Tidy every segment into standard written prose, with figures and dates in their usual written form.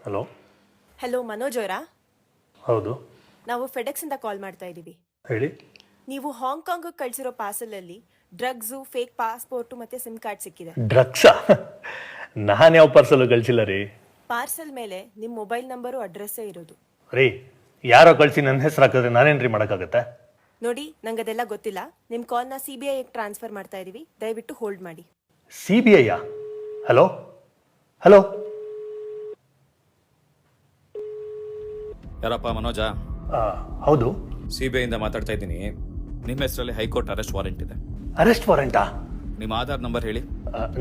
Hello. Hello, Manoj ಅವರಾ? ಹೌದು, ನಾವು ಫೆಡೆಕ್ಸ್ ಇಂದ ಕಾಲ್ ಮಾಡ್ತಾ ಇದ್ದೀವಿ. ಹೇಳಿ. ನೀವು ಹಾಂಗ್ಕಾಂಗ್ ಕಳಿಸಿರೋ ಪಾರ್ಸಲಲ್ಲಿ ಡ್ರಗ್ಸು, ಫೇಕ್ ಪಾಸ್ಪೋರ್ಟು ಮತ್ತೆ ಸಿಮ್ ಕಾರ್ಡ್ ಸಿಕ್ಕಿದೆ. ಡ್ರಗ್ಸಾ? ನಾನು ಯಾವ ಪಾರ್ಸಲ್ ಕಳಿಸಿಲ್ಲ ರೀ. ಪಾರ್ಸಲ್ ಮೇಲೆ ನಿಮ್ಮ ಮೊಬೈಲ್ ನಂಬರು ಅಡ್ರೆಸ್ಸೇ ಇರೋದು. ರೀ, ಯಾರೋ ಕಳಿಸಿ ನನ್ನ ಹೆಸರು ಹಾಕಿದ್ರೆ ನಾನೇನ್ರಿ ಮಾಡೋಕ್ಕಾಗತ್ತೆ? ನೋಡಿ, ನಂಗೆ ಅದೆಲ್ಲ ಗೊತ್ತಿಲ್ಲ. ನಿಮ್ಮ ಕಾಲ್ನ CBI ಟ್ರಾನ್ಸ್ಫರ್ ಮಾಡ್ತಾ ಇದ್ದೀವಿ. ದಯವಿಟ್ಟು ಹೋಲ್ಡ್ ಮಾಡಿ. CBI? Hello hello. ಯಾರಪ್ಪ, ಮನೋಜ? ಹೌದು. CBI ಇಂದ ಮಾತಾಡ್ತಾ ಇದ್ದೀನಿ. ನಿಮ್ಮ ಹೆಸರಲ್ಲಿ ಹೈಕೋರ್ಟ್ ಅರೆಸ್ಟ್ ವಾರೆಂಟ್ ಇದೆ. ಅರೆಸ್ಟ್ ವಾರೆಂಟಾ? ನಿಮ್ಮ ಆಧಾರ್ ನಂಬರ್ ಹೇಳಿ.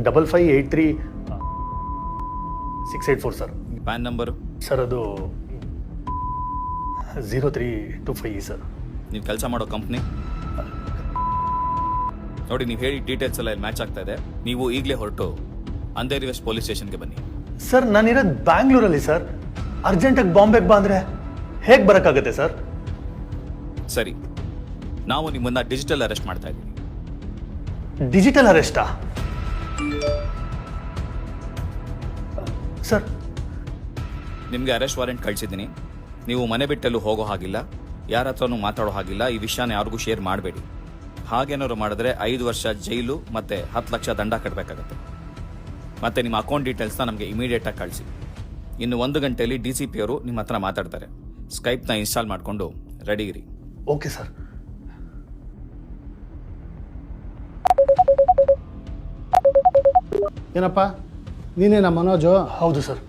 5583-684 ಸರ್. PAN number? ಸರ್ ಅದು 0325 ಸರ್. ನೀವು ಕೆಲಸ ಮಾಡೋ ಕಂಪ್ನಿ ನೋಡಿ. ನೀವು ಹೇಳಿ ಡೀಟೇಲ್ಸ್ ಎಲ್ಲ ಮ್ಯಾಚ್ ಆಗ್ತಾ ಇದೆ. ನೀವು ಈಗಲೇ ಹೊರಟು ಅಂಧೇರಿ ವೆಸ್ಟ್ ಪೊಲೀಸ್ ಸ್ಟೇಷನ್ಗೆ ಬನ್ನಿ. ಸರ್, ನಾನಿರೋದು ಬ್ಯಾಂಗ್ಳೂರಲ್ಲಿ ಸರ್. ಅರ್ಜೆಂಟಾಗಿ ಬಾಂಬೆಗೆ ಬಂದರೆ ಹೇಗೆ ಬರೋಕ್ಕಾಗತ್ತೆ ಸರ್? ಸರಿ, ನಾವು ನಿಮ್ಮನ್ನ ಡಿಜಿಟಲ್ ಅರೆಸ್ಟ್ ಮಾಡ್ತಾ ಇದ್ದೀವಿ. ಡಿಜಿಟಲ್ ಅರೆಸ್ಟಾ? ಸರ್, ನಿಮಗೆ ಅರೆಸ್ಟ್ ವಾರೆಂಟ್ ಕಳಿಸಿದ್ದೀನಿ. ನೀವು ಮನೆ ಬಿಟ್ಟೆಲ್ಲೂ ಹೋಗೋ ಹಾಗಿಲ್ಲ, ಯಾರ ಹತ್ರನೂ ಮಾತಾಡೋ ಹಾಗಿಲ್ಲ. ಈ ವಿಷಯನ ಯಾರಿಗೂ ಶೇರ್ ಮಾಡಬೇಡಿ. ಹಾಗೇನಾದ್ರು ಮಾಡಿದ್ರೆ 5 ವರ್ಷ ಜೈಲು ಮತ್ತೆ 10 ಲಕ್ಷ ದಂಡ ಕಟ್ಟಬೇಕಾಗತ್ತೆ. ಮತ್ತೆ ನಿಮ್ಮ ಅಕೌಂಟ್ ಡೀಟೇಲ್ಸ್ನ ನಮಗೆ ಇಮಿಡಿಯೇಟಾಗಿ ಕಳಿಸಿ. ಇನ್ನು 1 ಗಂಟೆಯಲ್ಲಿ DCP ಅವರು ನಿಮ್ಮ ಹತ್ರ ಮಾತಾಡ್ತಾರೆ. ಸ್ಕೈಪ್ನ ಇನ್ಸ್ಟಾಲ್ ಮಾಡಿಕೊಂಡು ರೆಡಿ ಇರಿ. Okay sir. ಏನಪ್ಪ, ನೀನೇನಾ ಮನೋಜು? ಹೌದು ಸರ್.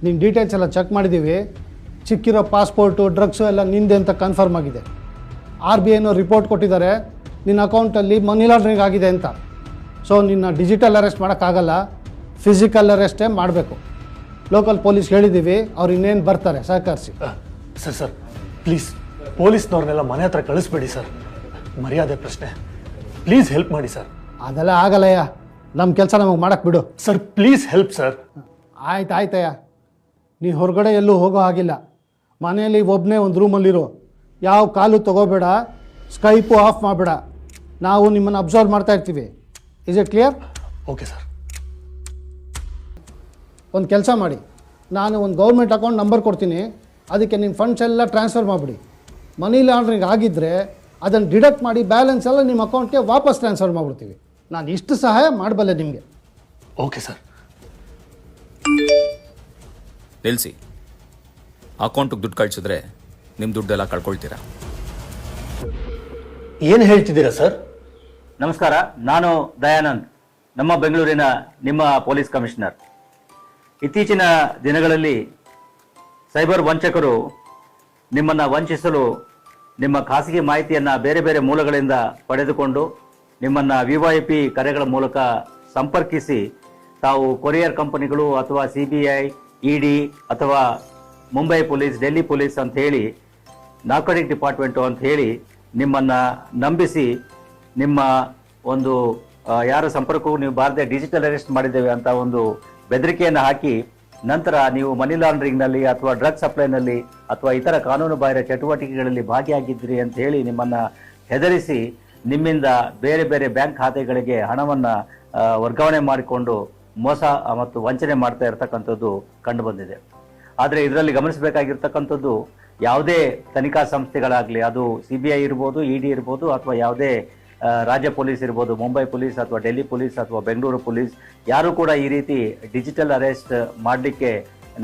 ನಿನ್ನ ಡೀಟೇಲ್ಸ್ ಎಲ್ಲ ಚೆಕ್ ಮಾಡಿದ್ದೀವಿ. ಸಿಕ್ಕಿರೋ ಪಾಸ್ಪೋರ್ಟು, ಡ್ರಗ್ಸು ಎಲ್ಲ ನಿಂದೆ ಅಂತ ಕನ್ಫರ್ಮ್ ಆಗಿದೆ. RBIನೂ ರಿಪೋರ್ಟ್ ಕೊಟ್ಟಿದ್ದಾರೆ ನಿನ್ನ ಅಕೌಂಟಲ್ಲಿ ಮನಿ ಲಾಂಡ್ರಿಂಗ್ ಆಗಿದೆ ಅಂತ. ಸೊ ನಿನ್ನ ಡಿಜಿಟಲ್ ಅರೆಸ್ಟ್ ಮಾಡೋಕ್ಕಾಗಲ್ಲ, ಫಿಸಿಕಲ್ ಅರೆಸ್ಟೇ ಮಾಡಬೇಕು. ಲೋಕಲ್ ಪೊಲೀಸ್ ಹೇಳಿದ್ದೀವಿ, ಅವ್ರು ಇನ್ನೇನು ಬರ್ತಾರೆ, ಸಹಕರಿಸಿ. ಸರ್ ಪ್ಲೀಸ್, ಪೊಲೀಸ್ನವ್ರನ್ನೆಲ್ಲ ಮನೆ ಹತ್ರ ಕಳಿಸ್ಬೇಡಿ ಸರ್. ಮರ್ಯಾದೆ ಪ್ರಶ್ನೆ. ಪ್ಲೀಸ್ ಹೆಲ್ಪ್ ಮಾಡಿ ಸರ್. ಅದೆಲ್ಲ ಆಗಲ್ಲಯ್ಯ, ನಮ್ಮ ಕೆಲಸ ನಮಗೆ ಮಾಡಕ್ಕೆ ಬಿಡು. Sir please help sir. ಆಯ್ತಯ್ಯ, ನೀ ಹೊರಗಡೆ ಎಲ್ಲೂ ಹೋಗೋ ಹಾಗಿಲ್ಲ. ಮನೆಯಲ್ಲಿ ಒಬ್ಬನೇ ಒಂದು ರೂಮಲ್ಲಿರು. ಯಾವ ಕಾಲು ತೊಗೋಬೇಡ, ಸ್ಕೈಪು ಆಫ್ ಮಾಡಬೇಡ. ನಾವು ನಿಮ್ಮನ್ನು ಅಬ್ಸರ್ವ್ ಮಾಡ್ತಾ ಇರ್ತೀವಿ. Is it clear? Okay sir. ಒಂದು ಕೆಲಸ ಮಾಡಿ, ನಾನು ಒಂದು ಗೌರ್ಮೆಂಟ್ ಅಕೌಂಟ್ ನಂಬರ್ ಕೊಡ್ತೀನಿ. ಅದಕ್ಕೆ ನಿಮ್ಮ ಫಂಡ್ಸ್ ಎಲ್ಲ ಟ್ರಾನ್ಸ್ಫರ್ ಮಾಡಿಬಿಡಿ. ಮನಿ ಲಾಂಡ್ರಿಂಗ್ ಆಗಿದ್ದರೆ ಅದನ್ನು ಡಿಡಕ್ಟ್ ಮಾಡಿ ಬ್ಯಾಲೆನ್ಸ್ ಎಲ್ಲ ನಿಮ್ಮ ಅಕೌಂಟ್ಗೆ ವಾಪಸ್ ಟ್ರಾನ್ಸ್ಫರ್ ಮಾಡಿಬಿಡ್ತೀವಿ. ನಾನು ಇಷ್ಟು ಸಹಾಯ ಮಾಡಬಲ್ಲೆ ನಿಮಗೆ. Okay sir. ನಿಲ್ಲಿಸಿ. ಅಕೌಂಟಿಗೆ ದುಡ್ಡು ಕಳಿಸಿದ್ರೆ ನಿಮ್ಮ ದುಡ್ಡೆಲ್ಲ ಕಳ್ಕೊಳ್ತೀರಾ. ಏನು ಹೇಳ್ತಿದ್ದೀರಾ ಸರ್? ನಮಸ್ಕಾರ, ನಾನು ದಯಾನಂದ್, ನಮ್ಮ ಬೆಂಗಳೂರಿನ ನಿಮ್ಮ ಪೊಲೀಸ್ ಕಮಿಷನರ್. ಇತ್ತೀಚಿನ ದಿನಗಳಲ್ಲಿ ಸೈಬರ್ ವಂಚಕರು ನಿಮ್ಮನ್ನು ವಂಚಿಸಲು ನಿಮ್ಮ ಖಾಸಗಿ ಮಾಹಿತಿಯನ್ನು ಬೇರೆ ಬೇರೆ ಮೂಲಗಳಿಂದ ಪಡೆದುಕೊಂಡು ನಿಮ್ಮನ್ನು VVIP ಕರೆಗಳ ಮೂಲಕ ಸಂಪರ್ಕಿಸಿ ತಾವು ಕೊರಿಯರ್ ಕಂಪನಿಗಳು ಅಥವಾ CBI, ED ಅಥವಾ ಮುಂಬೈ ಪೊಲೀಸ್, ಡೆಲ್ಲಿ ಪೊಲೀಸ್ ಅಂತ ಹೇಳಿ, ನಾರ್ಕೋಟಿಕ್ ಡಿಪಾರ್ಟ್ಮೆಂಟು ಅಂತ ಹೇಳಿ ನಿಮ್ಮನ್ನು ನಂಬಿಸಿ ನಿಮ್ಮ ಒಂದು ಯಾರ ಸಂಪರ್ಕಕ್ಕೂ ನೀವು ಬಾರದೆ ಡಿಜಿಟಲ್ ಅರೆಸ್ಟ್ ಮಾಡಿದ್ದೇವೆ ಅಂತ ಒಂದು ಬೆದರಿಕೆಯನ್ನು ಹಾಕಿ, ನಂತರ ನೀವು ಮನಿ ಲಾಂಡ್ರಿಂಗ್ನಲ್ಲಿ ಅಥವಾ ಡ್ರಗ್ ಸಪ್ಲೈನಲ್ಲಿ ಅಥವಾ ಇತರ ಕಾನೂನು ಬಾಹಿರ ಚಟುವಟಿಕೆಗಳಲ್ಲಿ ಭಾಗಿಯಾಗಿದ್ದೀರಿ ಅಂತ ಹೇಳಿ ನಿಮ್ಮನ್ನು ಹೆದರಿಸಿ ನಿಮ್ಮಿಂದ ಬೇರೆ ಬೇರೆ ಬ್ಯಾಂಕ್ ಖಾತೆಗಳಿಗೆ ಹಣವನ್ನು ವರ್ಗಾವಣೆ ಮಾಡಿಕೊಂಡು ಮೋಸ ಮತ್ತು ವಂಚನೆ ಮಾಡ್ತಾ ಇರತಕ್ಕಂಥದ್ದು ಕಂಡುಬಂದಿದೆ. ಆದರೆ ಇದರಲ್ಲಿ ಗಮನಿಸಬೇಕಾಗಿರ್ತಕ್ಕಂಥದ್ದು, ಯಾವುದೇ ತನಿಖಾ ಸಂಸ್ಥೆಗಳಾಗಲಿ, ಅದು CBI ಇರ್ಬೋದು, ED ಇರ್ಬೋದು, ಅಥವಾ ಯಾವುದೇ ರಾಜ್ಯ ಪೊಲೀಸ್ ಇರ್ಬೋದು, ಮುಂಬೈ ಪೊಲೀಸ್ ಅಥವಾ ಡೆಲ್ಲಿ ಪೊಲೀಸ್ ಅಥವಾ ಬೆಂಗಳೂರು ಪೊಲೀಸ್, ಯಾರು ಕೂಡ ಈ ರೀತಿ ಡಿಜಿಟಲ್ ಅರೆಸ್ಟ್ ಮಾಡಲಿಕ್ಕೆ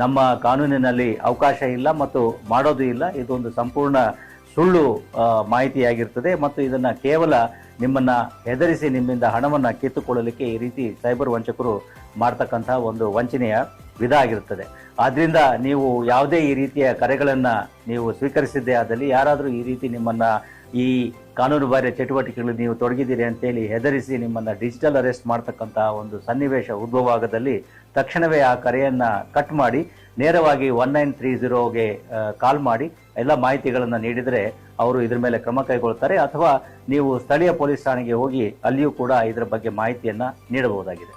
ನಮ್ಮ ಕಾನೂನಿನಲ್ಲಿ ಅವಕಾಶ ಇಲ್ಲ ಮತ್ತು ಮಾಡೋದು ಇಲ್ಲ. ಇದೊಂದು ಸಂಪೂರ್ಣ ಸುಳ್ಳು ಮಾಹಿತಿಯಾಗಿರ್ತದೆ ಮತ್ತು ಇದನ್ನು ಕೇವಲ ನಿಮ್ಮನ್ನು ಹೆದರಿಸಿ ನಿಮ್ಮಿಂದ ಹಣವನ್ನು ಕಿತ್ತುಕೊಳ್ಳಲಿಕ್ಕೆ ಈ ರೀತಿ ಸೈಬರ್ ವಂಚಕರು ಮಾಡ್ತಕ್ಕಂಥ ಒಂದು ವಂಚನೆಯ ವಿಧ ಆಗಿರುತ್ತದೆ. ಆದ್ದರಿಂದ ನೀವು ಯಾವುದೇ ಈ ರೀತಿಯ ಕರೆಗಳನ್ನು ನೀವು ಸ್ವೀಕರಿಸಿದ್ದೇ ಆದಲ್ಲಿ, ಯಾರಾದರೂ ಈ ರೀತಿ ನಿಮ್ಮನ್ನು ಈ ಕಾನೂನು ಬಾಹಿರ ಚಟುವಟಿಕೆಗಳು ನೀವು ತೊಡಗಿದ್ದೀರಿ ಅಂತೇಳಿ ಹೆದರಿಸಿ ನಿಮ್ಮನ್ನು ಡಿಜಿಟಲ್ ಅರೆಸ್ಟ್ ಮಾಡ್ತಕ್ಕಂಥ ಒಂದು ಸನ್ನಿವೇಶ ಉದ್ಭವ ಆಗದಲ್ಲಿ ತಕ್ಷಣವೇ ಆ ಕರೆಯನ್ನು ಕಟ್ ಮಾಡಿ ನೇರವಾಗಿ 1930ಗೆ ಕಾಲ್ ಮಾಡಿ ಎಲ್ಲ ಮಾಹಿತಿಗಳನ್ನು ನೀಡಿದರೆ ಅವರು ಇದರ ಮೇಲೆ ಕ್ರಮ ಕೈಗೊಳ್ತಾರೆ. ಅಥವಾ ನೀವು ಸ್ಥಳೀಯ ಪೊಲೀಸ್ ಠಾಣೆಗೆ ಹೋಗಿ ಅಲ್ಲಿಯೂ ಕೂಡ ಇದರ ಬಗ್ಗೆ ಮಾಹಿತಿಯನ್ನು ನೀಡಬಹುದಾಗಿದೆ.